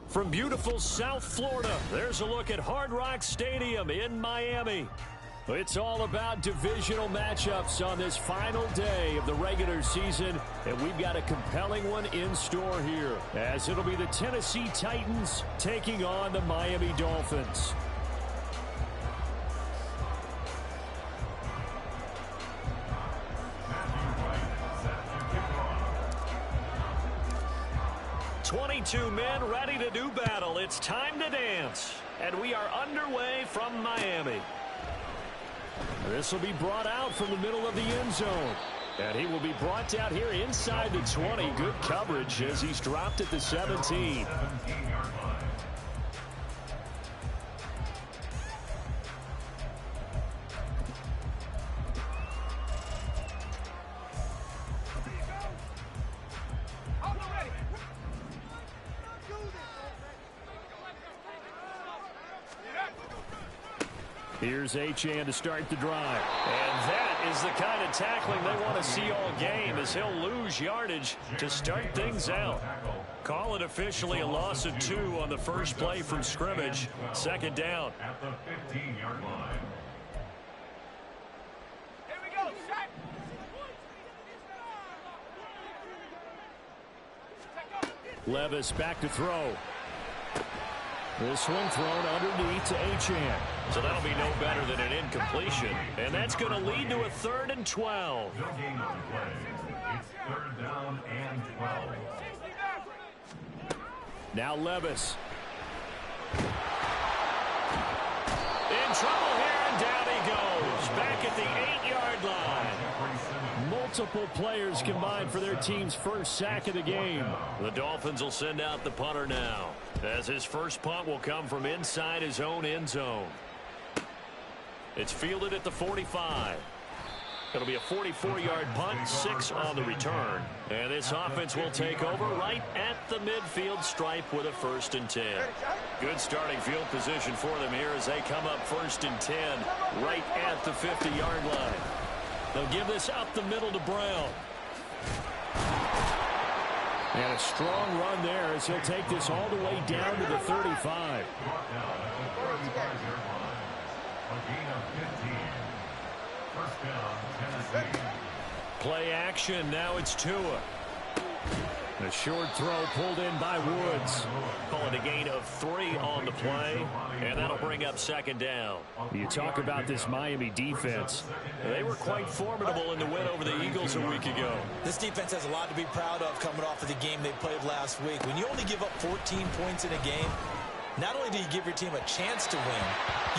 From beautiful South Florida, there's a look at Hard Rock Stadium in Miami. It's all about divisional matchups on this final day of the regular season, and we've got a compelling one in store here, as it'll be the Tennessee Titans taking on the Miami Dolphins. Two men ready to do battle. It's time to dance. And we are underway from Miami. This will be brought out from the middle of the end zone. And he will be brought out here inside the 20. Good coverage as he's dropped at the 17. Here's Achane to start the drive. And that is the kind of tackling they want to see all game, as he'll lose yardage to start things out. Call it officially a loss of 2 on the first play from scrimmage. Second down. At the 15-yard line. Here we go, shot. Levis back to throw. This one thrown underneath to Achane. So that'll be no better than an incompletion. And that's going to lead to a 3rd and 12. No gain on the play. It's 3rd down and 12. Now Levis. In trouble here, and down he goes. Back at the 8-yard line. Multiple players combined for their team's first sack of the game. The Dolphins will send out the punter now, as his first punt will come from inside his own end zone. It's fielded at the 45. It'll be a 44-yard punt, 6 on the return. And this offense will take over right at the midfield stripe with a 1st and 10. Good starting field position for them here as they come up 1st and 10 right at the 50-yard line. They'll give this up the middle to Brown. And a strong run there as he'll take this all the way down to the 35. Play action. Now it's Tua. A short throw pulled in by Woods. Call it a gain of 3 on the play, and that'll bring up 2nd down. You talk about this Miami defense. They were quite formidable in the win over the Eagles a week ago. This defense has a lot to be proud of coming off of the game they played last week. When you only give up 14 points in a game, not only do you give your team a chance to win,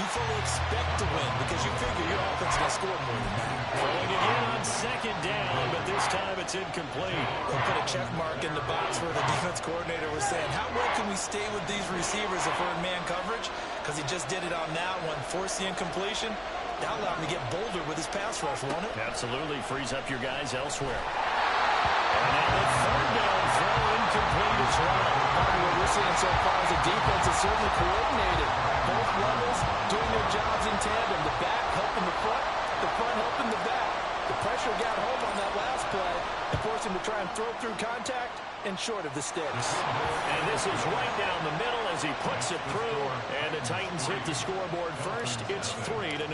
you fully expect to win because you figure your offense is going to score more than that. Throwing again on 2nd down, but this time it's incomplete. They'll put a check mark in the box where the defense coordinator was saying, how well can we stay with these receivers if we're in man coverage? Because he just did it on that one, forced the incompletion. That'll allow him to get bolder with his pass rush, won't it? Absolutely. Frees up your guys elsewhere. And now the 3rd down throw incomplete as well. What we're seeing so far is the defense is certainly coordinated. Both levels doing their jobs in tandem. The back helping the front helping the back. The pressure got home on that last play and forced him to try and throw through contact and short of the sticks. And this is right down the middle as he puts it through. And the Titans hit the scoreboard first. It's 3-0.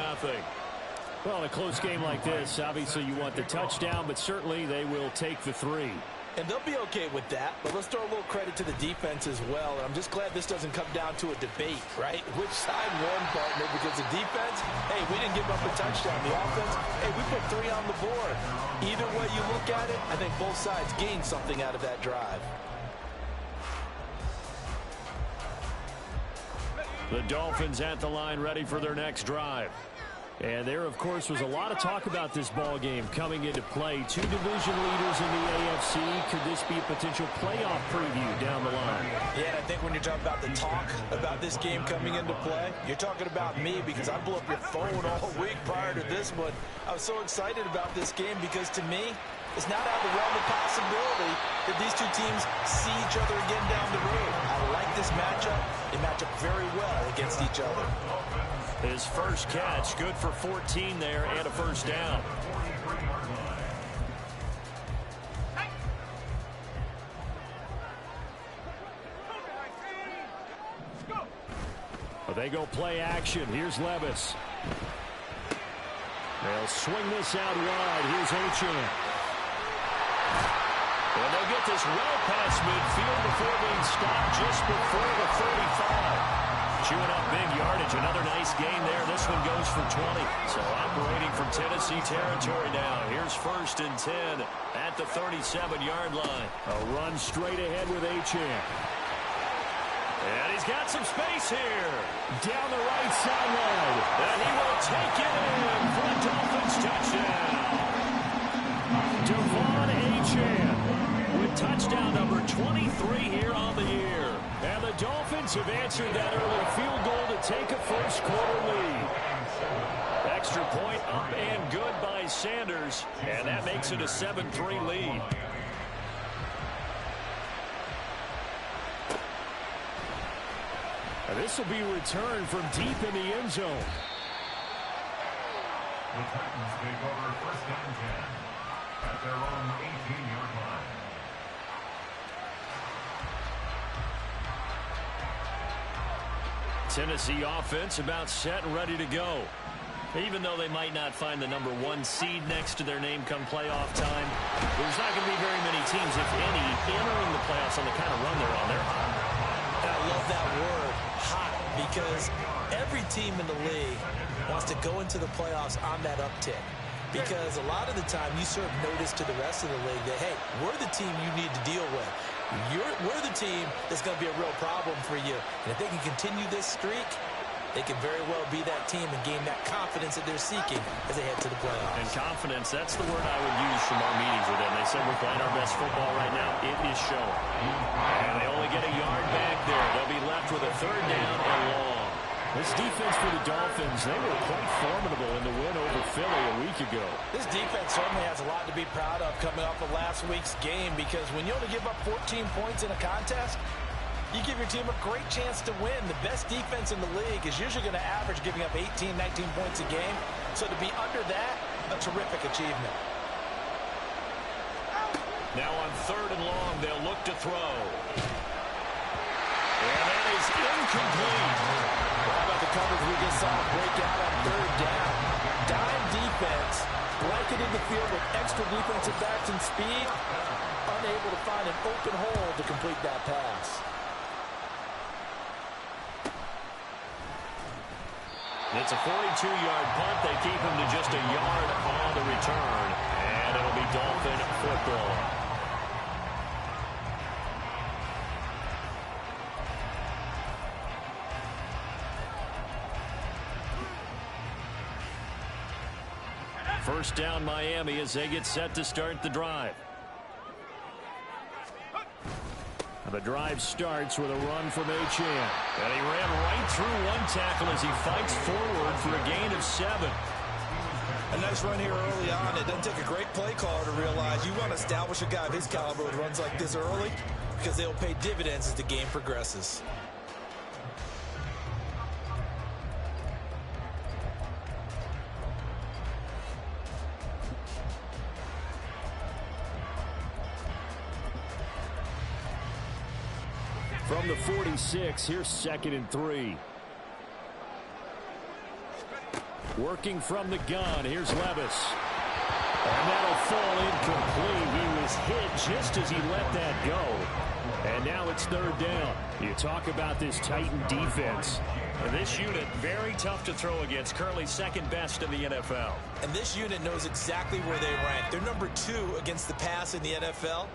Well, in a close game like this, obviously you want the touchdown, but certainly they will take the 3. And they'll be okay with that, but let's throw a little credit to the defense as well. And I'm just glad this doesn't come down to a debate, right? Which side won, partner? Because the defense, hey, we didn't give up a touchdown. The offense, hey, we put 3 on the board. Either way you look at it, I think both sides gained something out of that drive. The Dolphins at the line, ready for their next drive. And there, of course, was a lot of talk about this ball game coming into play. 2 division leaders in the AFC. Could this be a potential playoff preview down the line? Yeah, and I think when you're talking about the talk about this game coming into play, you're talking about me because I blew up your phone all week prior to this one. I was so excited about this game because, to me, it's not out of the realm of possibility that these two teams see each other again down the road. I like this matchup. They match up very well against each other. His first catch, good for 14 there and a first down. Well, they go play action. Here's Levis. They'll swing this out wide. Here's Achane. And they'll get this well past midfield before being stopped just before the 35. Chewing up big yardage. Another nice gain there. This one goes for 20. So operating from Tennessee territory now. Here's 1st and 10 at the 37-yard line. A run straight ahead with Achane. And he's got some space here. Down the right sideline. And he will take it in for a Dolphins touchdown. Devon Achane with touchdown number 23 here on the year. And the Dolphins have answered that early field goal to take a first-quarter lead. Extra point up and good by Sanders. And that makes it a 7-3 lead. This will be returned from deep in the end zone. The Titans take over 1st and 10 at their own 18-yard line. Tennessee offense about set and ready to go. Even though they might not find the number 1 seed next to their name come playoff time, there's not going to be very many teams, if any, entering the playoffs on the kind of run they're on. They're hot. And I love that word, hot, because every team in the league wants to go into the playoffs on that uptick. Because a lot of the time you serve notice to the rest of the league that, hey, we're the team you need to deal with. We're the team that's going to be a real problem for you. And if they can continue this streak, they can very well be that team and gain that confidence that they're seeking as they head to the playoffs. And confidence, that's the word I would use from our meetings with them. They said we're playing our best football right now. It is showing. And they only get a yard back there. They'll be left with a 3rd down and long. This defense for the Dolphins, they were quite formidable in the win over Philly a week ago. This defense certainly has a lot to be proud of coming off of last week's game, because when you only give up 14 points in a contest, you give your team a great chance to win. The best defense in the league is usually going to average giving up 18, 19 points a game. So to be under that, a terrific achievement. Now on 3rd and long, they'll look to throw. And that is incomplete. How about the coverage we just saw break out on 3rd down? Dime defense, blanketed the field with extra defensive backs and speed, unable to find an open hole to complete that pass. It's a 42-yard punt. They keep him to just a yard on the return. And it'll be Dolphin football. First down Miami as they get set to start the drive. The drive starts with a run from Achane. And he ran right through one tackle as he fights forward for a gain of 7. A nice run here early on. It doesn't take a great play caller to realize you want to establish a guy of his caliber with runs like this early, because they'll pay dividends as the game progresses. From the 46, here's 2nd and 3. Working from the gun, here's Levis. And that'll fall incomplete. He was hit just as he let that go. And now it's third down. You talk about this Titan defense. And this unit, very tough to throw against. Currently second best in the NFL. And this unit knows exactly where they rank. They're number 2 against the pass in the NFL.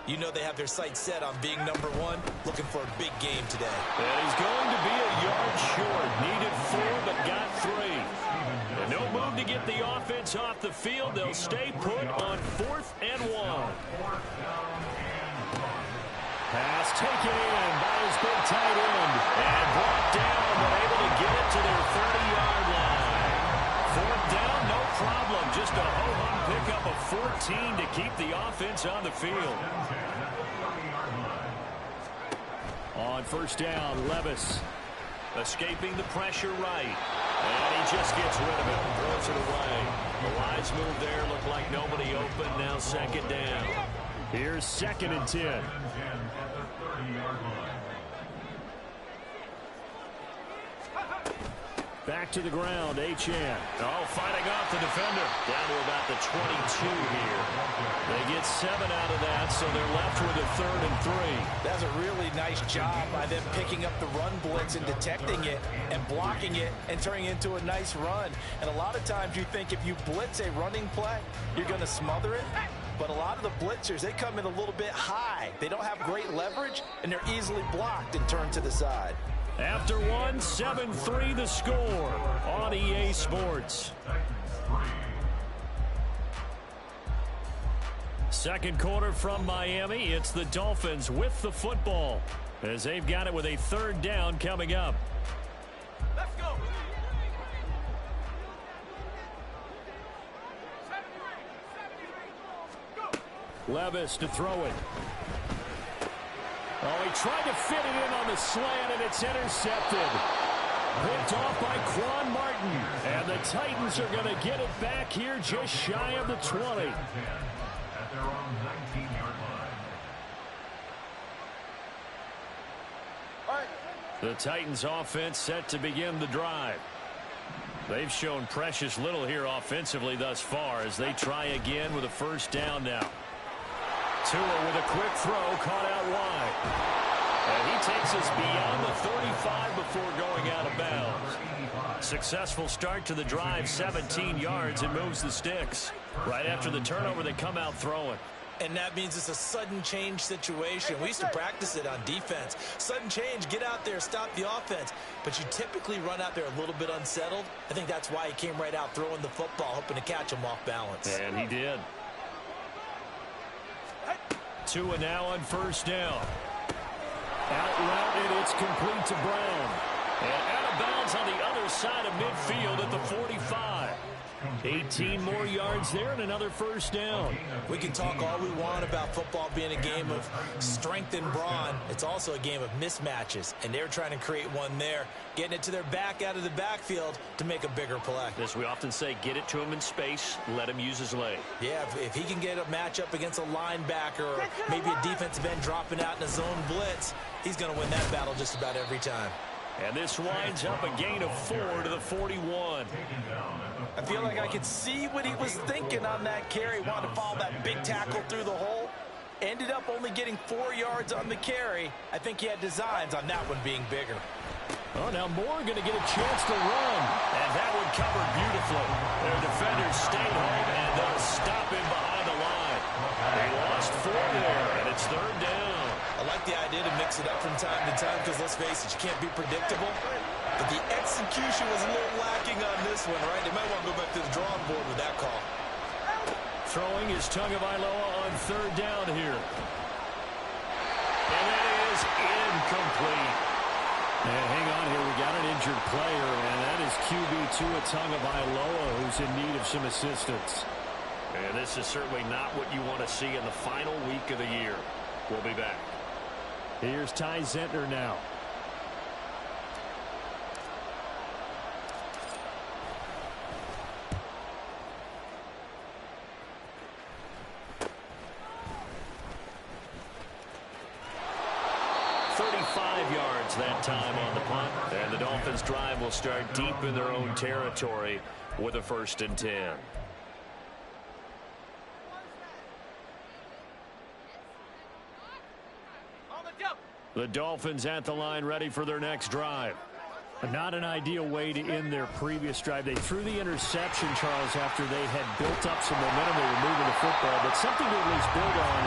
You know they have their sights set on being number 1, looking for a big game today. And he's going to be a yard short. Needed 4, but got 3. And no move to get the offense off the field. They'll stay put on 4th and 1. Pass taken in by his big tight end. And brought down, but able to get it to their 30-yard line. 4th down, no problem. Just a ho-hum pickup of 14 to keep the offense on the field. On first down, Levis. Escaping the pressure right. And he just gets rid of it. Throws it away. The wise move there looked like nobody open. Now second down. Here's 2nd and 10. Back to the ground, Achane. Oh, fighting off the defender. Down to about the 22 here. They get 7 out of that, so they're left with a 3rd and 3. That's a really nice job by them picking up the run blitz and detecting it and blocking it and turning it into a nice run. And a lot of times you think if you blitz a running play, you're going to smother it. But a lot of the blitzers, they come in a little bit high. They don't have great leverage, and they're easily blocked and turned to the side. After 1, 7-3 the score on EA Sports. Second quarter from Miami. It's the Dolphins with the football as they've got it with a 3rd down coming up. Let's go. Levis to throw it. Oh, he tried to fit it in on the slant, and it's intercepted. Picked off by Quan Martin. And the Titans are going to get it back here just shy of the 20. At their own 19-yard line. The Titans offense set to begin the drive. They've shown precious little here offensively thus far as they try again with a 1st down now. Tua with a quick throw, caught out wide. And he takes us beyond the 35 before going out of bounds. Successful start to the drive, 17 yards, and moves the sticks. Right after the turnover, they come out throwing. And that means it's a sudden change situation. We used to practice it on defense. Sudden change, get out there, stop the offense. But you typically run out there a little bit unsettled. I think that's why he came right out throwing the football, hoping to catch him off balance. And he did. Tua now on 1st down. Out route, and it's complete to Brown. And out of bounds on the other side of midfield at the 45. 18 more yards there and another 1st down. We can talk all we want about football being a game of strength and brawn. It's also a game of mismatches, and they're trying to create one there, getting it to their back out of the backfield to make a bigger play. As we often say, get it to him in space, let him use his leg. Yeah, if he can get a matchup against a linebacker or maybe a defensive end dropping out in a zone blitz, he's going to win that battle just about every time. And this winds up a gain of 4 to the 41. I feel like I could see what he was thinking on that carry. Wanted to follow that big tackle through the hole. Ended up only getting 4 yards on the carry. I think he had designs on that one being bigger. Oh, now Moore going to get a chance to run. And that one covered beautifully. Their defenders stayed home, and they'll stop him behind the line. They lost 4 there, and it's 3rd down. I like the idea to mix it up from time to time because, let's face it, you can't be predictable. But the execution was a little lacking on this one, right? They might want to go back to the drawing board with that call. Throwing is Tagovailoa on 3rd down here. And that is incomplete. And hang on here, we got an injured player, and that is QB Tua Tagovailoa, who's in need of some assistance. And this is certainly not what you want to see in the final week of the year. We'll be back. Here's Ty Zentner now. that time on the punt. And the Dolphins drive will start deep in their own territory with a 1st and 10. The Dolphins at the line ready for their next drive. Not an ideal way to end their previous drive. They threw the interception, Charles, after they had built up some momentum. They were moving the football, but something to at least build on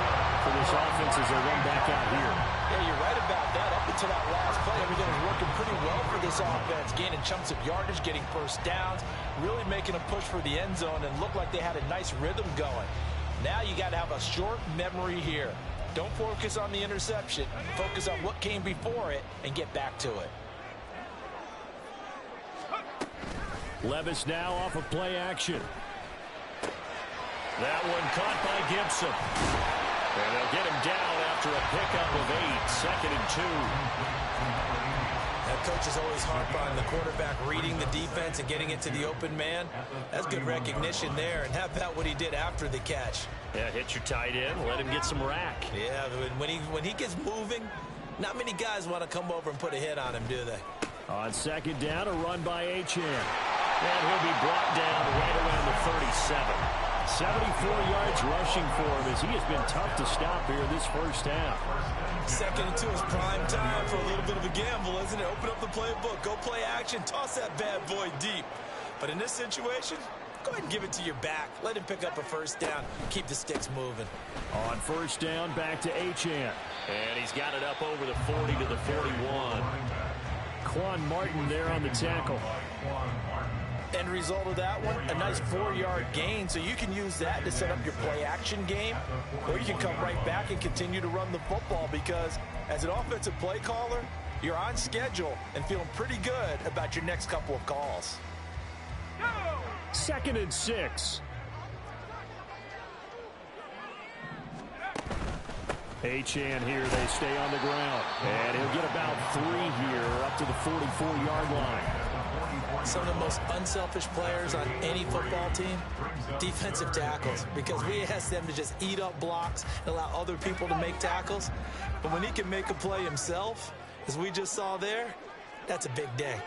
for this offense as they run back out here. Yeah, you're right about that. Up until that last play, everything was working pretty well for this offense. Gaining chunks of yardage, getting first downs, really making a push for the end zone, and looked like they had a nice rhythm going. Now you got to have a short memory here. Don't focus on the interception. Focus on what came before it and get back to it. Levis now off of play action. That one caught by Gibson. And they'll get him down after a pickup of 8. 2nd and 2. That coach is always harp on the quarterback reading the defense and getting it to the open man. That's good recognition there. And how about what he did after the catch? Yeah, hit your tight end. Let him get some rack. Yeah, when he gets moving, not many guys want to come over and put a hit on him, do they? On 2nd down, a run by Achane. And he'll be brought down right around the 37. 74 yards rushing for him as he has been tough to stop here this first half. 2nd and 2 is prime time for a little bit of a gamble, isn't it? Open up the playbook, go play action, toss that bad boy deep. But in this situation, go ahead and give it to your back. Let him pick up a first down. Keep the sticks moving. On 1st down, back to Achane. And he's got it up over the 40 to the 41. Quan Martin there on the tackle. End result of that one, a nice 4-yard gain. So you can use that to set up your play action game, or you can come right back and continue to run the football, because as an offensive play caller, you're on schedule and feeling pretty good about your next couple of calls. 2nd and 6. Achane here, they stay on the ground. And he'll get about 3 here up to the 44-yard line. Some of the most unselfish players on any football team, defensive tackles, because we ask them to just eat up blocks and allow other people to make tackles. But when he can make a play himself, as we just saw there, that's a big day.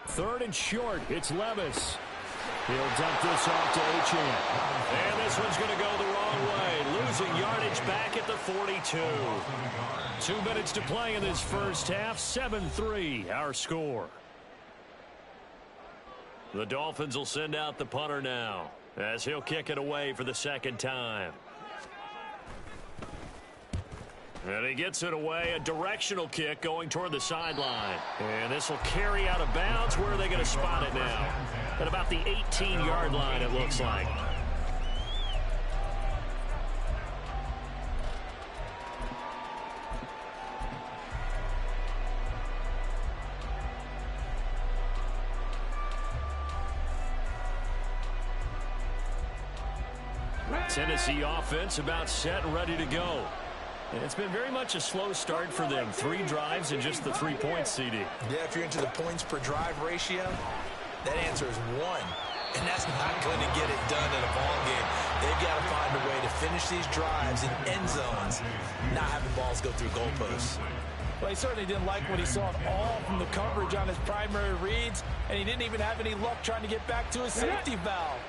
Third and short, it's Levis. He'll dump this off to Achane. And this one's going to go the wrong way. Losing yardage back at the 42. 2 minutes to play in this first half. 7-3, our score. The Dolphins will send out the punter now, as he'll kick it away for the 2nd time. And he gets it away, a directional kick going toward the sideline. And this will carry out of bounds. Where are they going to spot it now? At about the 18-yard line, it looks like. Tennessee offense about set and ready to go. And it's been very much a slow start for them. 3 drives and just the 3 points, CD. Yeah, if you're into the points per drive ratio, that answer is 1. And that's not going to get it done in a ball game. They've got to find a way to finish these drives in end zones, not having balls go through goalposts. Well, he certainly didn't like what he saw at all from the coverage on his primary reads, and he didn't even have any luck trying to get back to his safety valve.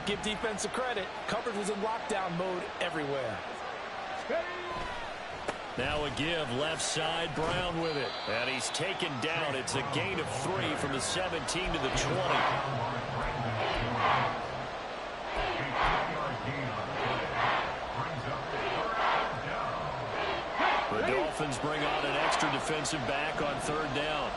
Give defense a credit. Coverage was in lockdown mode everywhere. Now a give, left side, Brown with it. And he's taken down. It's a gain of 3 from the 17 to the 20. The Dolphins bring on an extra defensive back on 3rd down.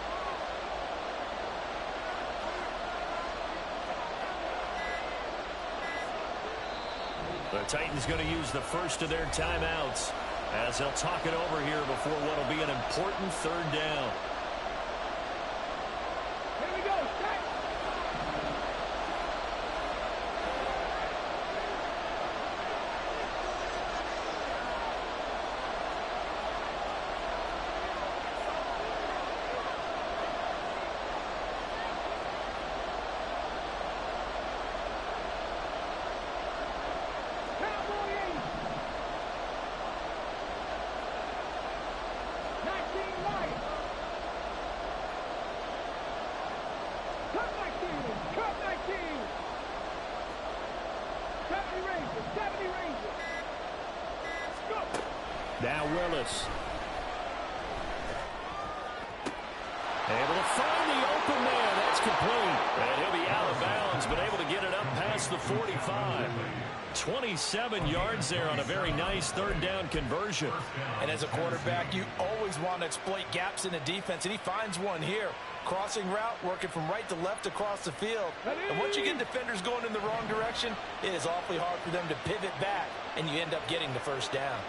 The Titans going to use the first of their timeouts, as they'll talk it over here before what will be an important 3rd down. Here we go. Now Willis. Able to find the open man. That's complete. And he'll be out of bounds, but able to get it up past the 45. 27 yards there on a very nice third down conversion. And as a quarterback, you always want to exploit gaps in the defense, and he finds one here. Crossing route, working from right to left across the field. And once you get defenders going in the wrong direction, it is awfully hard for them to pivot back, and you end up getting the first down.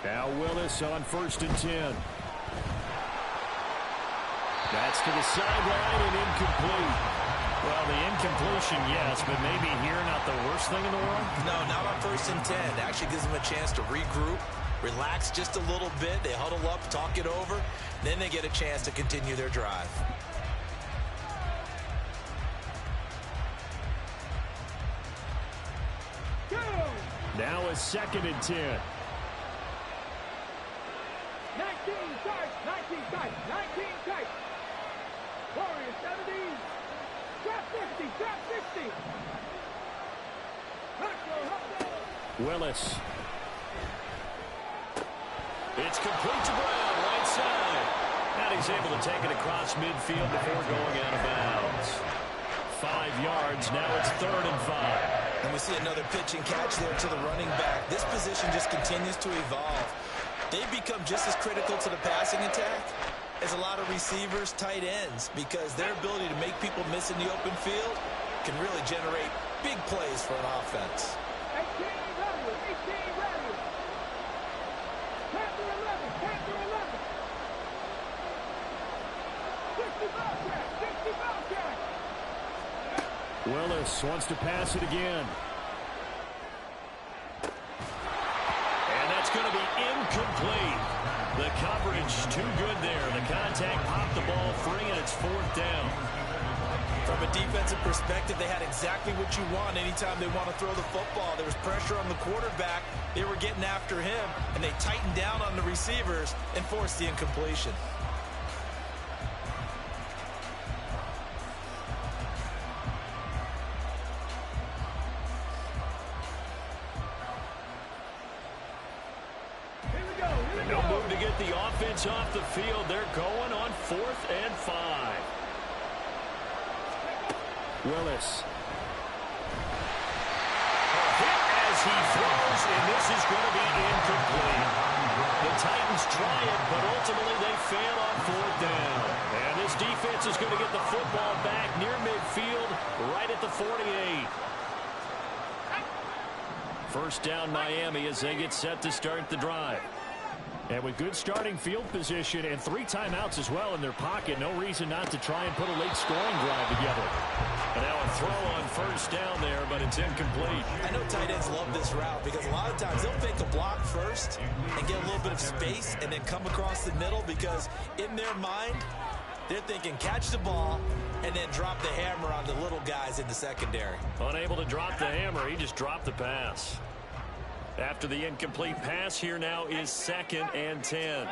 Now Willis on 1st and 10. That's to the sideline and incomplete. Well, the incompletion, yes, but maybe here not the worst thing in the world? No, not on 1st and 10. It actually gives them a chance to regroup, relax just a little bit. They huddle up, talk it over. Then they get a chance to continue their drive. Now a 2nd and 10. 19 tight, 19 tight. Warriors 70. Drop 60, drop 60. Willis. It's complete to Brown, right side. And he's able to take it across midfield before going out of bounds. 5 yards, now it's 3rd and 5. And we see another pitch and catch there to the running back. This position just continues to evolve. They've become just as critical to the passing attack as a lot of receivers, tight ends, because their ability to make people miss in the open field can really generate big plays for an offense. 18 ready. Panther 11, Panther 11. 60 ball track, 60 ball track. Willis wants to pass it again. And that's going to be incomplete. The coverage too good there. The contact popped the ball free, and it's 4th down. From a defensive perspective, they had exactly what you want anytime they want to throw the football. There was pressure on the quarterback. They were getting after him, and they tightened down on the receivers and forced the incompletion. No move to get the offense off the field. They're going on 4th and 5. Willis. Hit as he throws, and this is going to be incomplete. The Titans try it, but ultimately they fail on 4th down. And this defense is going to get the football back near midfield, right at the 48. First down Miami as they get set to start the drive. And with good starting field position and 3 timeouts as well in their pocket, no reason not to try and put a late scoring drive together. And now a throw on 1st down there, but it's incomplete. I know tight ends love this route because a lot of times they'll fake a block first and get a little bit of space and then come across the middle because in their mind, they're thinking catch the ball and then drop the hammer on the little guys in the secondary. Unable to drop the hammer, he just dropped the pass. After the incomplete pass, here now is 2nd and 10.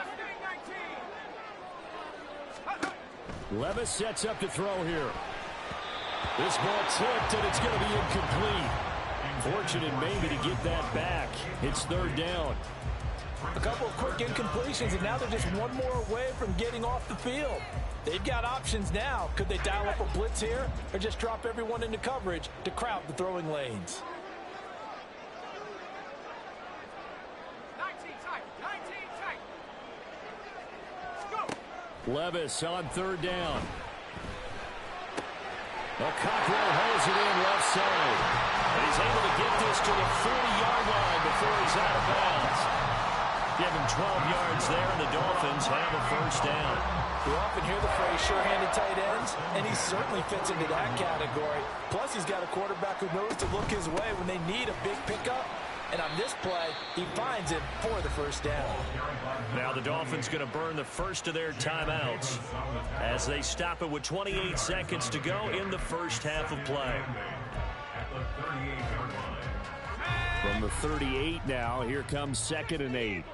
Levis sets up to throw here. This ball tipped, and it's going to be incomplete. Fortunate maybe to get that back. It's 3rd down. A couple of quick incompletions, and now they're just one more away from getting off the field. They've got options now. Could they dial up a blitz here or just drop everyone into coverage to crowd the throwing lanes? 19 tight, 19 tight. Let's go. Levis on 3rd down. Cockrell holds it in left side. And he's able to get this to the 40-yard line before he's out of bounds. Give him 12 yards there, and the Dolphins have a 1st down. You often hear the phrase sure-handed tight ends, and he certainly fits into that category. Plus, he's got a quarterback who knows to look his way when they need a big pickup. And on this play, he finds it for the 1st down. Now the Dolphins going to burn the first of their timeouts as they stop it with 28 seconds to go in the first half of play. From the 38 now, here comes 2nd and 8.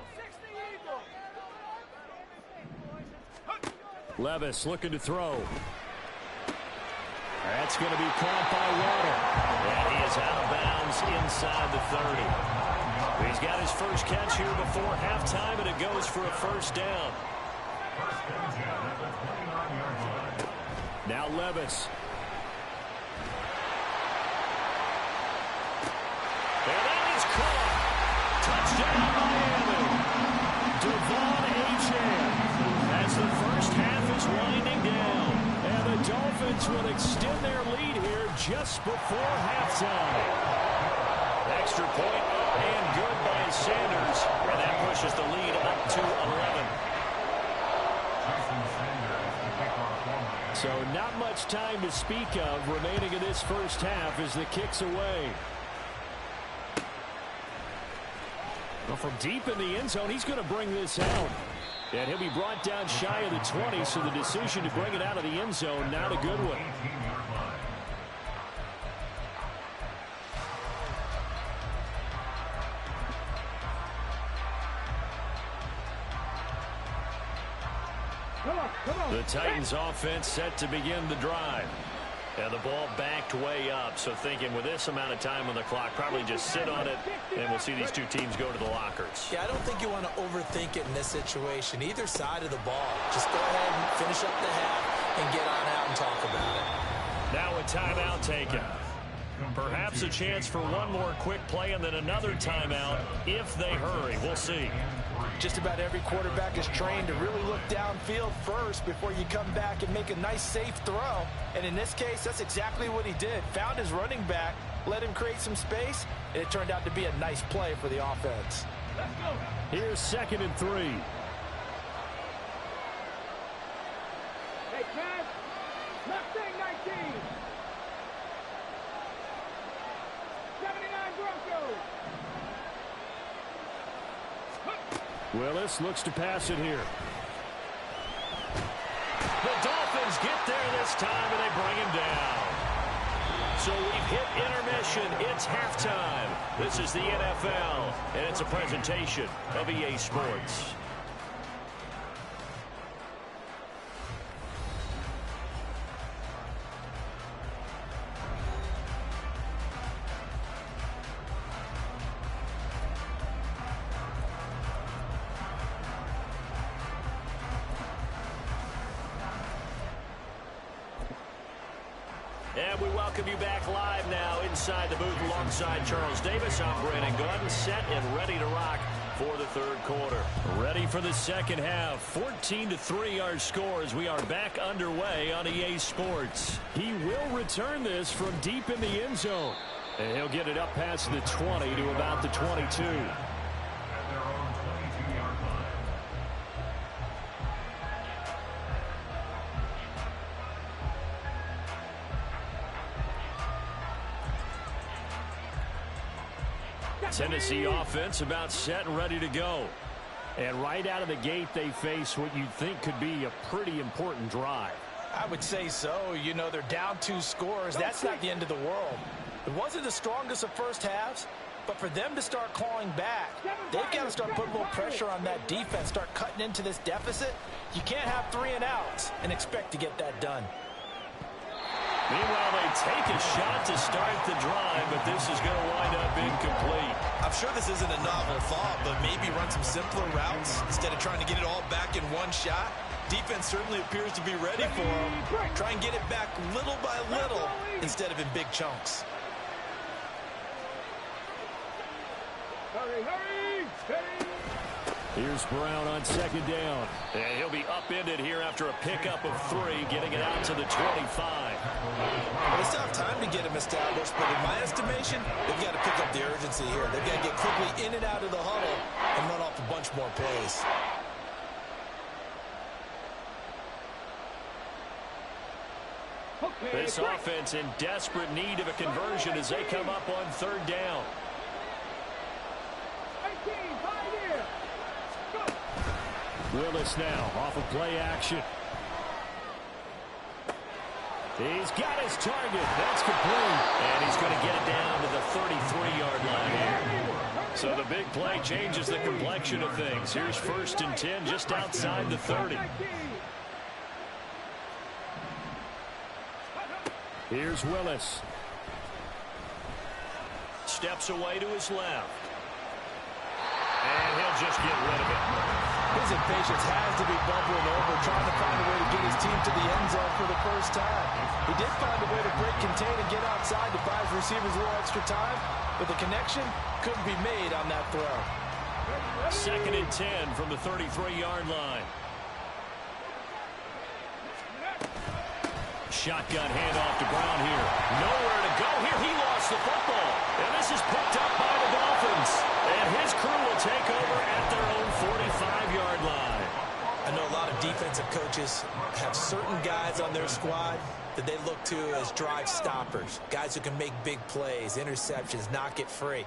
Levis looking to throw. That's going to be caught by Waddle. And he is out of bounds inside the 30. He's got his first catch here before halftime, and it goes for a first down. Now Levis. And that is caught. Touchdown, Miami. Devon Achane as the first half is winding down. And the Dolphins will extend their lead here just before halftime. Extra point up and good by Sanders. And that pushes the lead up to 11. So not much time to speak of remaining in this first half as the kick's away. Well, from deep in the end zone, he's going to bring this out. And he'll be brought down shy of the 20, so the decision to bring it out of the end zone, not a good one. The Titans offense set to begin the drive. And the ball backed way up, so thinking with this amount of time on the clock, probably just sit on it, and we'll see these two teams go to the lockers. Yeah, I don't think you want to overthink it in this situation. Either side of the ball. Just go ahead and finish up the half and get on out and talk about it. Now a timeout taken. Perhaps a chance for one more quick play and then another timeout if they hurry. We'll see. Just about every quarterback is trained to really look downfield first before you come back and make a nice, safe throw. And in this case, that's exactly what he did. Found his running back, let him create some space, and it turned out to be a nice play for the offense. Let's go. Here's 2nd and 3. Hey, Chad. Mustang 19. 79 Broncos. Willis looks to pass it here. The Dolphins get there this time, and they bring him down. So we've hit intermission. It's halftime. This is the NFL, and it's a presentation of EA Sports. And we welcome you back live now inside the booth alongside Charles Davis. I'm Brandon Gordon, set and ready to rock for the third quarter. Ready for the second half. 14-3 our score as we are back underway on EA Sports. He will return this from deep in the end zone. And he'll get it up past the 20 to about the 22. Tennessee offense about set and ready to go. And right out of the gate, they face what you'd think could be a pretty important drive. I would say so. You know, they're down 2 scores. That's not the end of the world. It wasn't the strongest of first halves, but for them to start clawing back, they've got to start putting a little pressure on that defense, start cutting into this deficit. You can't have 3 and outs and expect to get that done. Meanwhile, they take a shot to start the drive, but this is going to wind up incomplete. I'm sure this isn't a novel thought, but maybe run some simpler routes instead of trying to get it all back in one shot. Defense certainly appears to be ready for them. Try and get it back little by little instead of in big chunks. Hurry, hurry, hurry. Here's Brown on 2nd down. And he'll be upended here after a pickup of 3, getting it out to the 25. They still have time to get him established, but in my estimation, they've got to pick up the urgency here. They've got to get quickly in and out of the huddle and run off a bunch more plays. Okay, This offense in desperate need of a conversion as they come up on 3rd down. 18, 5 here. Go. Willis now off of play action. He's got his target. That's complete. And he's going to get it down to the 33-yard line here. So the big play changes the complexion of things. Here's 1st and 10 just outside the 30. Here's Willis. Steps away to his left. And he'll just get rid of it. His impatience has to be bubbling over, trying to find a way to get his team to the end zone for the first time. He did find a way to break contain and get outside to buy his receivers a little extra time, but the connection couldn't be made on that throw. 2nd and 10 from the 33-yard line. Shotgun handoff to Brown here. Nowhere to go here. He lost the football. And this is picked up by the Dolphins. And his crew will take over at their own 45-yard line. I know a lot of defensive coaches have certain guys on their squad that they look to as drive stoppers, guys who can make big plays, interceptions, knock it free.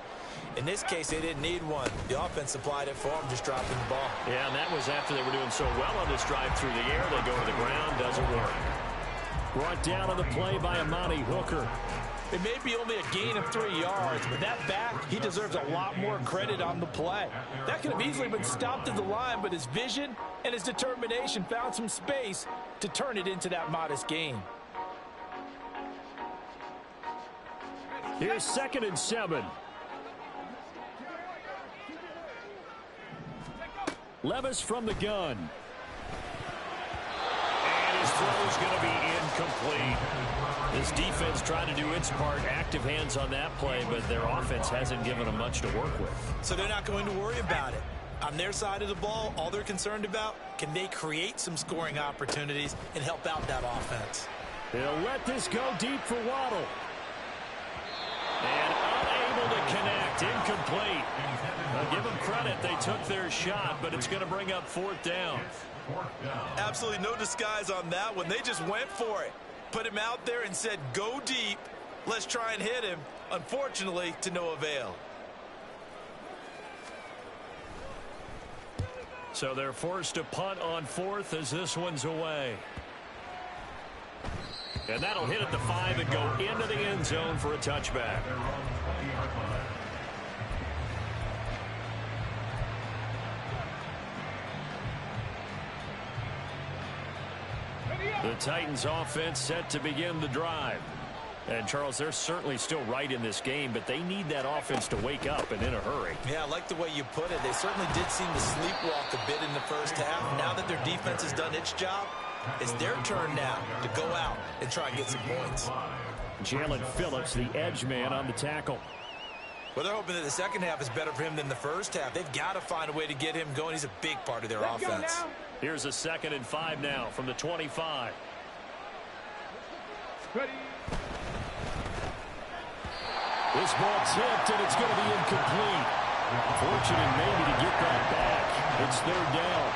In this case, they didn't need one. The offense supplied it for them, just dropping the ball. Yeah, and that was after they were doing so well on this drive through the air. They go to the ground, doesn't work. Brought down on the play by Amani Hooker. It may be only a gain of 3 yards, but that back, he deserves a lot more credit on the play. That could have easily been stopped at the line, but his vision and his determination found some space to turn it into that modest gain. Here's 2nd and 7. Levis from the gun. And his throw is going to be incomplete. This defense trying to do its part. Active hands on that play, but their offense hasn't given them much to work with. So they're not going to worry about it. On their side of the ball, all they're concerned about, can they create some scoring opportunities and help out that offense? They'll let this go deep for Waddle. And unable to connect. Incomplete. I'll give them credit. They took their shot, but it's going to bring up 4th down. Absolutely no disguise on that one. They just went for it. Put him out there and said, go deep. Let's try and hit him. Unfortunately, to no avail. So they're forced to punt on 4th as this one's away. And that'll hit at the 5 and go into the end zone for a touchback. The Titans offense set to begin the drive. And, Charles, they're certainly still right in this game, but they need that offense to wake up and in a hurry. Yeah, I like the way you put it. They certainly did seem to sleepwalk a bit in the first half. Now that their defense has done its job, it's their turn now to go out and try and get some points. Jalen Phillips, the edge man on the tackle. Well, they're hoping that the second half is better for him than the first half. They've got to find a way to get him going. He's a big part of their offense. Here's a 2nd and 5 now from the 25. Ready. This ball tipped, and it's going to be incomplete. Fortunate maybe to get that back. It's 3rd down.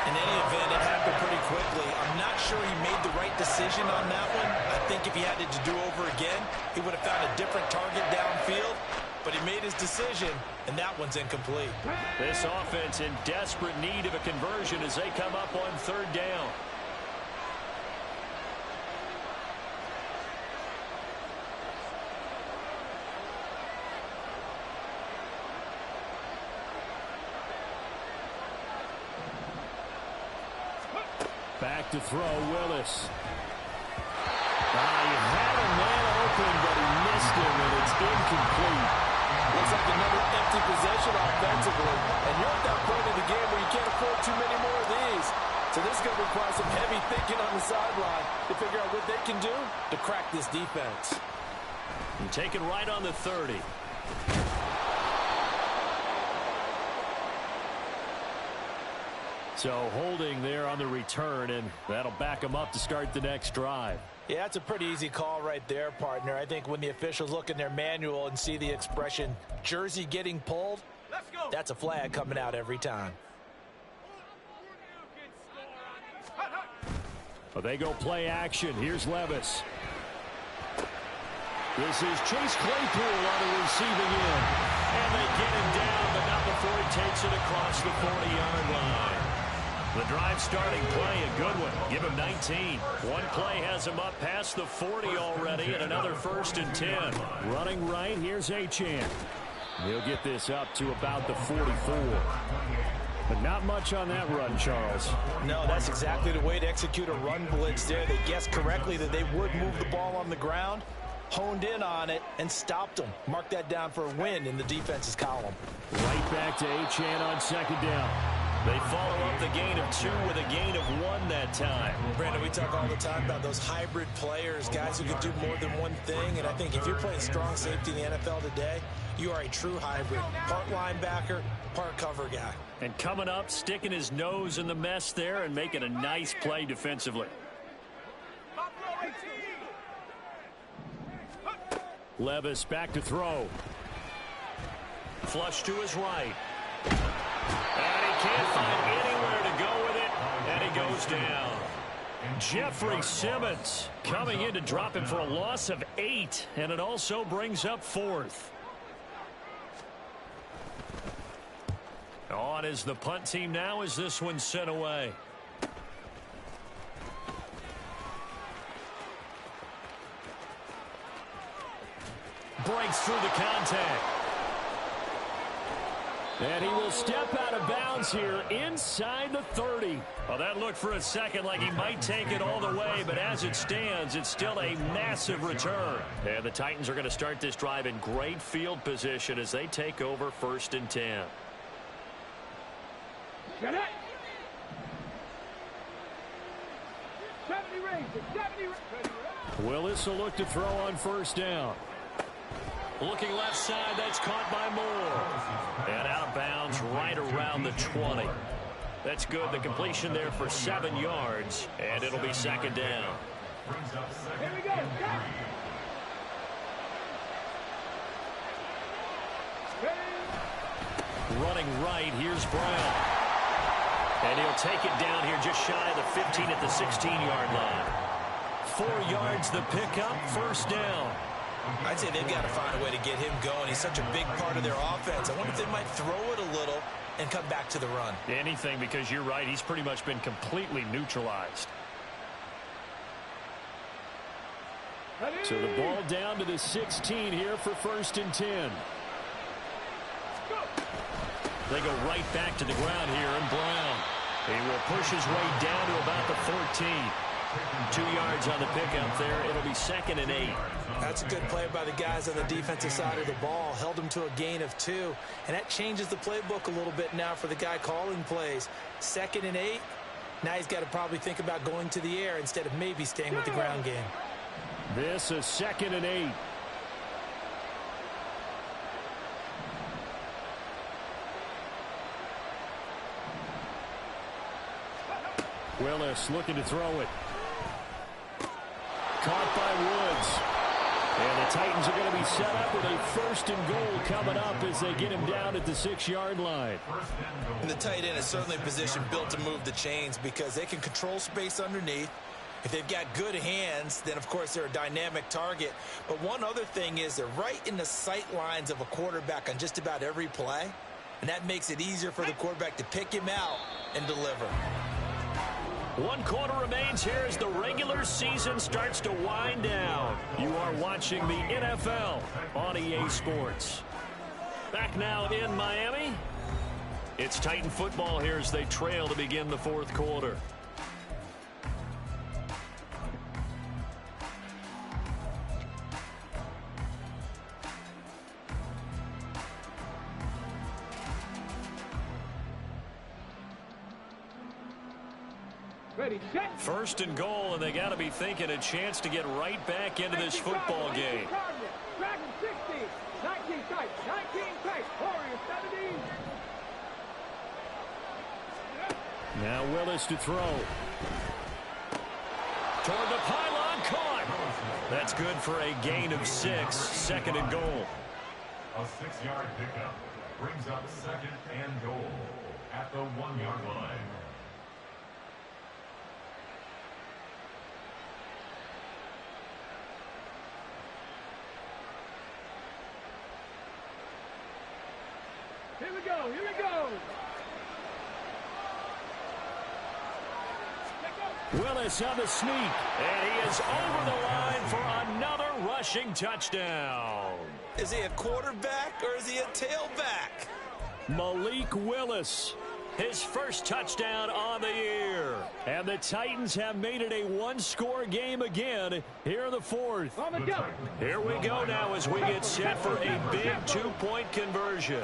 In any event, it happened pretty quickly. I'm not sure he made the right decision on that one. I think if he had it to do over again, he would have found a different target downfield. But he made his decision, and that one's incomplete. This offense in desperate need of a conversion as they come up on 3rd down. Back to throw, Willis. He had a man open, but he missed him, and it's incomplete. Looks like another empty possession offensively. And you're at that point in the game where you can't afford too many more of these. So this is going to require some heavy thinking on the sideline to figure out what they can do to crack this defense. And taken right on the 30. So holding there on the return, and that'll back them up to start the next drive. Yeah, that's a pretty easy call right there, partner. I think when the officials look in their manual and see the expression jersey getting pulled, that's a flag coming out every time. Well, they go play action. Here's Levis. This is Chase Claypool on the receiving end. And they get him down, but not before he takes it across the 40-yard line. The drive starting play, a good one. Give him 19. One play has him up past the 40 already, and another 1st and 10. Running right, here's Achane. He'll get this up to about the 44. But not much on that run, Charles. No, that's exactly the way to execute a run blitz there. They guessed correctly that they would move the ball on the ground, honed in on it, and stopped them. Mark that down for a win in the defense's column. Right back to Achane on second down. They follow up the gain of 2 with a gain of 1 that time. Brandon, we talk all the time about those hybrid players, guys who can do more than one thing. And I think if you're playing strong safety in the NFL today, you are a true hybrid. Part linebacker, part cover guy. And coming up, sticking his nose in the mess there and making a nice play defensively. Levis back to throw. Flush to his right. And he can't find anywhere to go with it, and he goes down. Jeffrey Simmons coming in to drop him for a loss of 8, and it also brings up 4th. On is the punt team now as this one's sent away. Breaks through the contact. And he will step out of bounds here inside the 30. Well, that looked for a second like he might take it all the way, but as it stands, it's still a massive return. And the Titans are going to start this drive in great field position as they take over 1st and 10. Get it. 70 range. 70 Willis will look to throw on 1st down. Looking left side, that's caught by Moore. And out of bounds right around the 20. That's good. The completion there for 7 yards, and it'll be 2nd down. Here we go. Stop. Running right, here's Brown. And he'll take it down here just shy of the 15 at the 16-yard line. 4 yards the pickup, 1st down. I'd say they've got to find a way to get him going. He's such a big part of their offense. I wonder if they might throw it a little and come back to the run. Anything, because you're right. He's pretty much been completely neutralized. So the ball down to the 16 here for 1st and 10. They go right back to the ground here, and Brown. He will push his way down to about the 14. 2 yards on the pickup there. It'll be 2nd and 8. That's a good play by the guys on the defensive side of the ball. Held them to a gain of 2. And that changes the playbook a little bit now for the guy calling plays. 2nd and 8. Now he's got to probably think about going to the air instead of maybe staying with the ground game. This is 2nd and 8. Willis looking to throw it. Caught by Woods. And the Titans are going to be set up with a 1st and goal coming up as they get him down at the 6-yard line. And the tight end is certainly a position built to move the chains because they can control space underneath. If they've got good hands, then, of course, they're a dynamic target. But one other thing is they're right in the sight lines of a quarterback on just about every play. And that makes it easier for the quarterback to pick him out and deliver. 1 quarter remains here as the regular season starts to wind down. You are watching the NFL on EA Sports. Back now in Miami. It's Titan football here as they trail to begin the 4th quarter. Ready, set. 1st and goal, and they got to be thinking a chance to get right back into this football game. Dragon 60, 19 tight, 19 tight, Warriors 17. Now Willis to throw. Toward the pylon, caught. That's good for a gain of 6, 2nd and goal. A 6-yard pickup brings up 2nd and goal at the 1-yard line. Here we go, here we go. Willis on the sneak, and he is over the line for another rushing touchdown. Is he a quarterback or is he a tailback? Malik Willis his first touchdown on the year. And the Titans have made it a one-score game again here in the fourth. Here we go now as we get set for a big two-point conversion.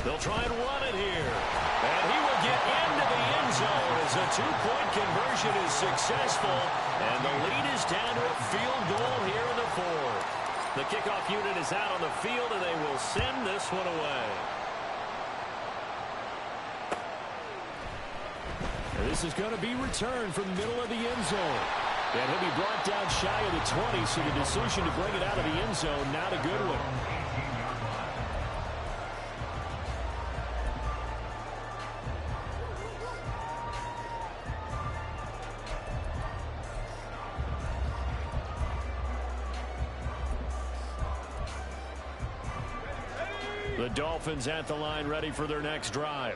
They'll try and run it here. And he will get into the end zone as a two-point conversion is successful. And the lead is down to a field goal here in the fourth. The kickoff unit is out on the field, and they will send this one away. And this is going to be returned from the middle of the end zone. And he'll be brought down shy of the 20, so the decision to bring it out of the end zone, not a good one. The Dolphins at the line, ready for their next drive.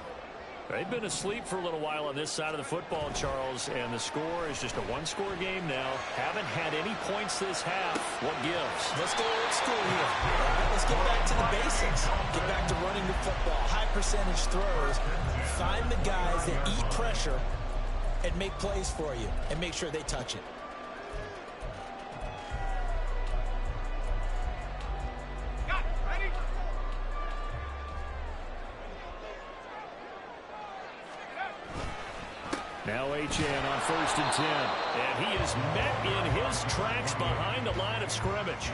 They've been asleep for a little while on this side of the football, Charles, and the score is just a one-score game now. Haven't had any points this half. What gives? Let's go old school here. All right, let's get back to the basics. Get back to running the football. High percentage throws. Find the guys that eat pressure and make plays for you and make sure they touch it. Now Achane on 1st and 10. And he is met in his tracks behind the line of scrimmage.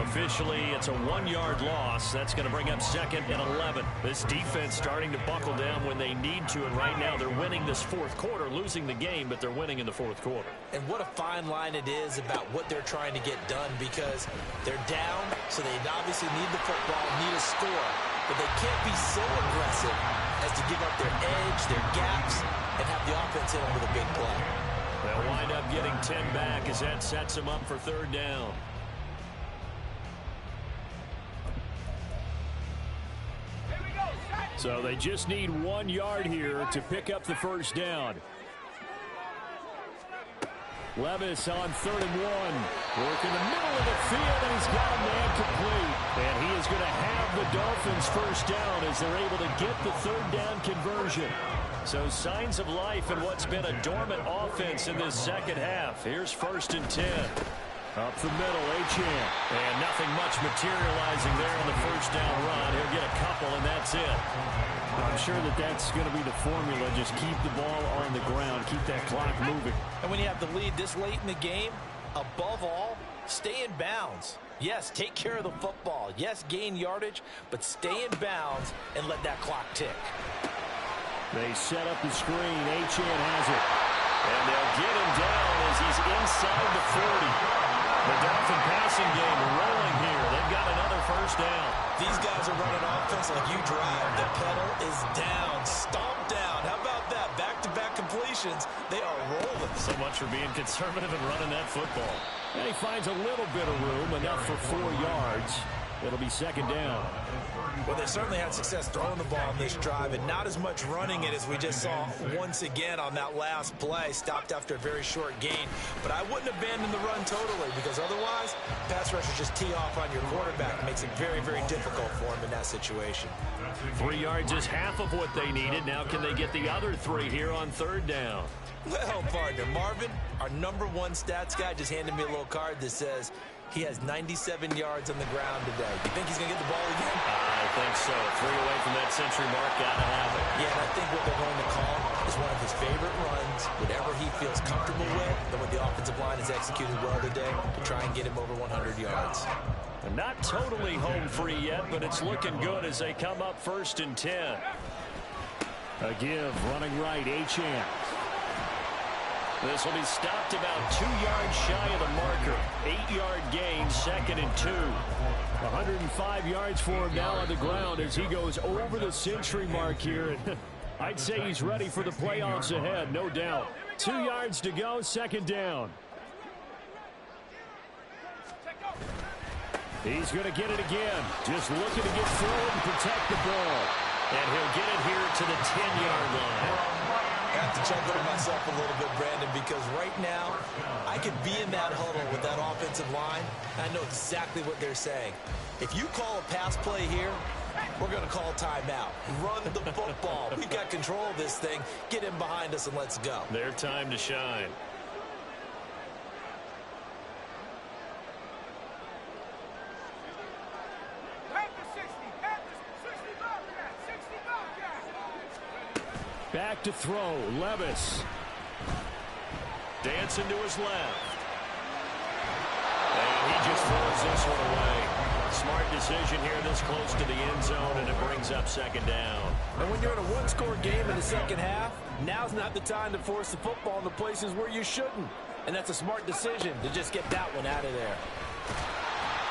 Officially, it's a 1-yard loss. That's going to bring up 2nd and 11. This defense starting to buckle down when they need to. And right now they're winning this fourth quarter, losing the game, but they're winning in the fourth quarter. And what a fine line it is about what they're trying to get done, because they're down, so they obviously need the football, need a score. But they can't be so aggressive as to give up their edge, their gaps, and have the offense hit them with a big play. They'll wind up getting 10 back as that sets them up for 3rd down. So they just need 1 yard here to pick up the first down. Levis on 3rd and 1. Work in the middle of the field, and he's got a man complete. And he is going to have the Dolphins first down as they're able to get the 3rd down conversion. So signs of life in what's been a dormant offense in this second half. Here's 1st and 10. Up the middle, Achane. And nothing much materializing there on the first down run. He'll get a couple, and that's it. I'm sure that that's going to be the formula. Just keep the ball on the ground. Keep that clock moving. And when you have the lead this late in the game, above all, stay in bounds. Yes, take care of the football. Yes, gain yardage, but stay in bounds and let that clock tick. They set up the screen. Achane has it. And they'll get him down as he's inside the 40. The Dolphin passing game rolling here. They've got another first down. These guys are running offense like you drive. The pedal is down. Stomp down. How about that? Back-to-back completions. They are rolling. So much for being conservative and running that football. And he finds a little bit of room, enough for 4 yards. It'll be 2nd down. Well, they certainly had success throwing the ball on this drive, and not as much running it as we just saw once again on that last play. Stopped after a very short gain. But I wouldn't abandon the run totally, because otherwise, pass rushers just tee off on your quarterback. It makes it very, very difficult for him in that situation. 3 yards is half of what they needed. Now can they get the other 3 here on 3rd down? Well, partner, Marvin, our #1 stats guy, just handed me a little card that says he has 97 yards on the ground today. You think he's going to get the ball again? I think so. 3 away from that century mark. Got to have it. Yeah, and I think what they're going to call is one of his favorite runs, whatever he feels comfortable with, and what the offensive line has executed well today to try and get him over 100 yards. Not totally home free yet, but it's looking good as they come up 1st and 10. A give, running right, Achane. This will be stopped about 2 yards shy of the marker. 8-yard gain, 2nd and 2. 105 yards for him now on the ground as he goes over the century mark here. I'd say he's ready for the playoffs ahead, no doubt. 2 yards to go, 2nd down. He's going to get it again. Just looking to get through it and protect the ball. And he'll get it here to the 10-yard line. I have to chuckle to myself a little bit, Brandon, because right now I could be in that huddle with that offensive line, and I know exactly what they're saying. If you call a pass play here, we're going to call timeout. Run the football. We've got control of this thing. Get in behind us and let's go. Their time to shine. Back to throw, Levis. Dancing to his left. And he just throws this one away. Smart decision here this close to the end zone, and it brings up second down. And when you're in a one-score game in the second half, now's not the time to force the football in the places where you shouldn't. And that's a smart decision to just get that one out of there.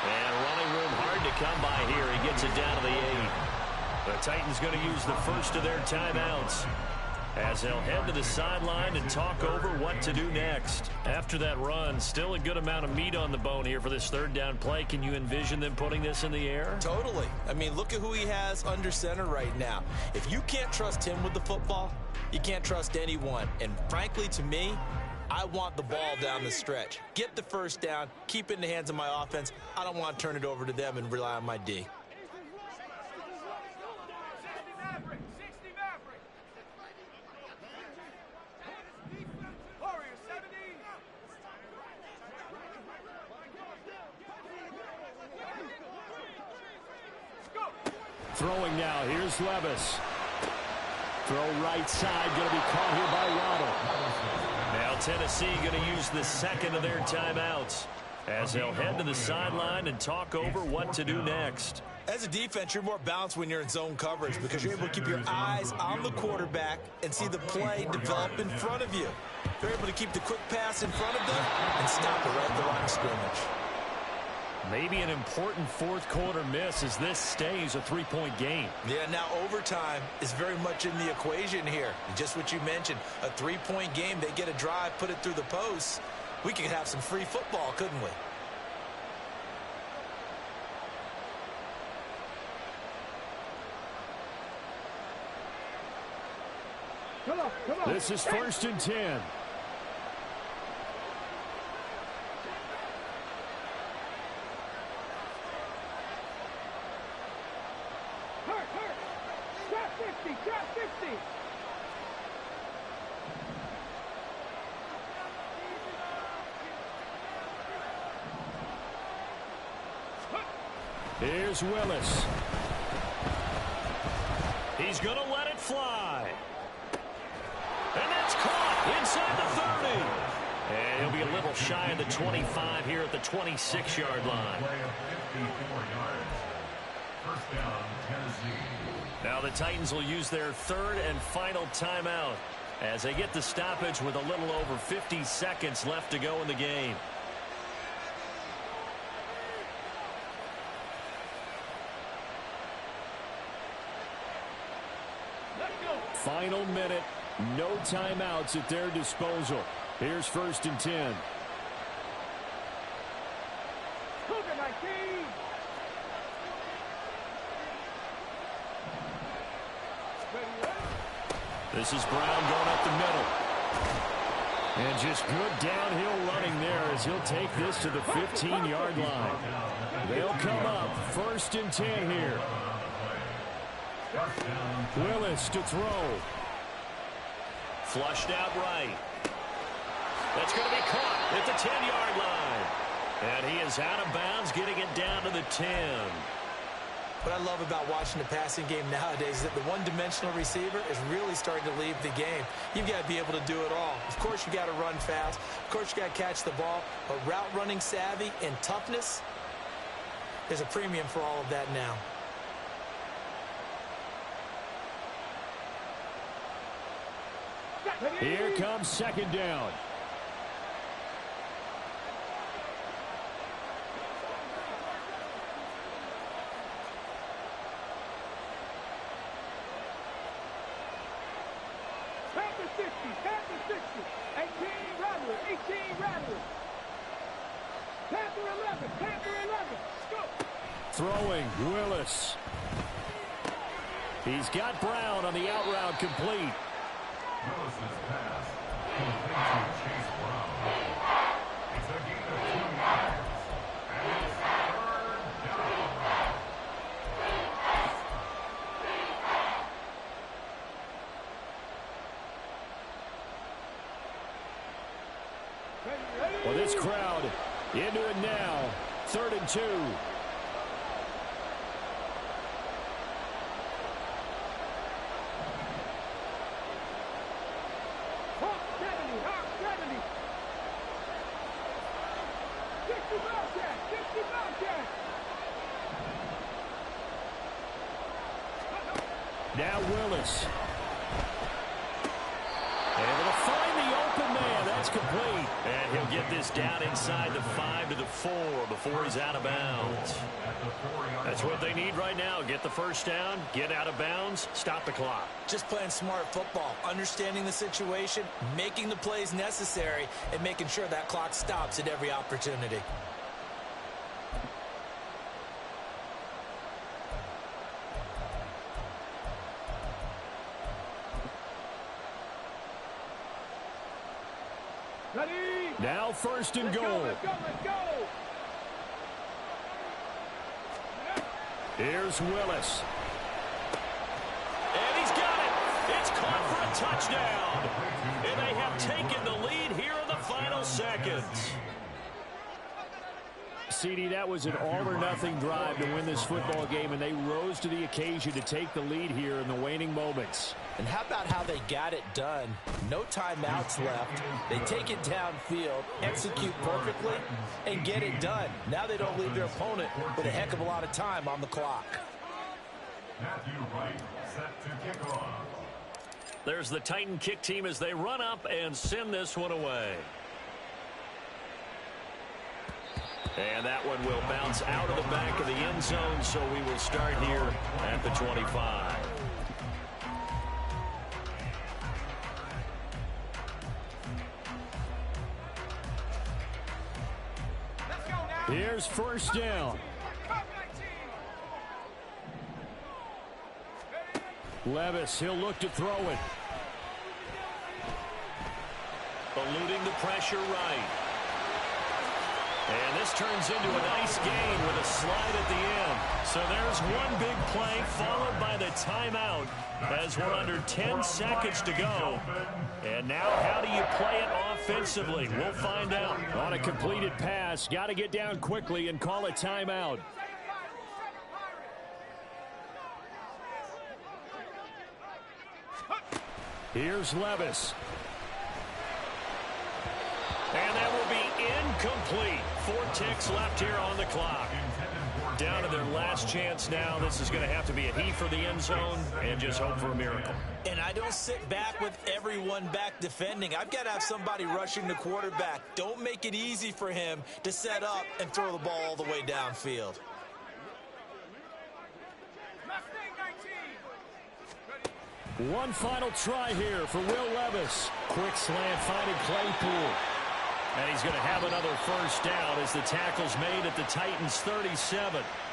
And running room hard to come by here. He gets it down to the 8. The Titans going to use the first of their timeouts as they'll head to the sideline and talk over what to do next. After that run, still a good amount of meat on the bone here for this third down play. Can you envision them putting this in the air? Totally. I mean, look at who he has under center right now. If you can't trust him with the football, you can't trust anyone. And frankly, to me, I want the ball down the stretch. Get the first down, keep it in the hands of my offense. I don't want to turn it over to them and rely on my D. Throwing now, here's Levis. Throw right side, going to be caught here by Waddle. Now Tennessee going to use the second of their timeouts as they'll head to the sideline and talk over what to do next. As a defense, you're more balanced when you're in zone coverage because you're able to keep your eyes on the quarterback and see the play develop in front of you. They're able to keep the quick pass in front of them and stop it right at the line of scrimmage. Maybe an important fourth quarter miss as this stays a three-point game. Yeah, now overtime is very much in the equation here. Just what you mentioned, a three-point game. They get a drive, put it through the posts. We could have some free football, couldn't we? Come on. This is 1st and 10. Drop 50. Here's Willis. He's going to let it fly. And that's caught inside the 30. And he'll be a little shy of the 25 here at the 26-yard line. First down, Tennessee. Now the Titans will use their third and final timeout as they get the stoppage with a little over 50 seconds left to go in the game. Final minute, no timeouts at their disposal. Here's 1st and 10. Cougar 19. This is Brown going up the middle. And just good downhill running there as he'll take this to the 15-yard line. They'll come up 1st and 10 here. Willis to throw. Flushed out right. That's going to be caught at the 10-yard line. And he is out of bounds, getting it down to the 10. What I love about watching the passing game nowadays is that the one-dimensional receiver is really starting to leave the game. You've got to be able to do it all. Of course, you got to run fast. Of course, you got to catch the ball. But route running savvy and toughness, there's a premium for all of that now. Here comes second down. Panther 60. 18 Rattler. Panther 11. Go. Throwing, Willis. He's got Brown on the out route complete. Willis's pass complete to Chase Brown. It's a gain of 2 yards. And it's 3rd down. Well, this crowd into it now. 3rd and 2. Hawk 70, Hawk 70. 60 Bobcat, 60 Bobcat. Now Willis. Able to find the open man. That's complete. And he'll get this down inside the 5 to the 4 before he's out of bounds. That's what they need right now. Get the first down, get out of bounds, stop the clock. Just playing smart football, understanding the situation, making the plays necessary, and making sure that clock stops at every opportunity. Ready? Now 1st and Let's go, goal. let's go, let's go. Here's Willis. And he's got it. It's caught for a touchdown. And they have taken the lead here in the final seconds. CD, that was an all-or-nothing drive to win this football game, and they rose to the occasion to take the lead here in the waning moments. And how about how they got it done? No timeouts left. They take it downfield, execute perfectly, and get it done. Now they don't leave their opponent with a heck of a lot of time on the clock. Matthew Wright set to kick off. There's the Titan kick team as they run up and send this one away. And that one will bounce out of the back of the end zone, so we will start here at the 25. Here's 1st down. Levis, he'll look to throw it. Eluding the pressure right. And this turns into a nice gain with a slide at the end. So there's one big play followed by the timeout as we're under 10 seconds to go. And now how do you play it offensively? We'll find out. On a completed pass, got to get down quickly and call a timeout. Here's Levis. And that will be incomplete. 4 ticks left here on the clock. Down to their last chance now. This is going to have to be a heave for the end zone and just hope for a miracle. And I don't sit back with everyone back defending. I've got to have somebody rushing the quarterback. Don't make it easy for him to set up and throw the ball all the way downfield. One final try here for Will Levis. Quick slant finding Claypool. And he's going to have another first down as the tackle's made at the Titans' 37.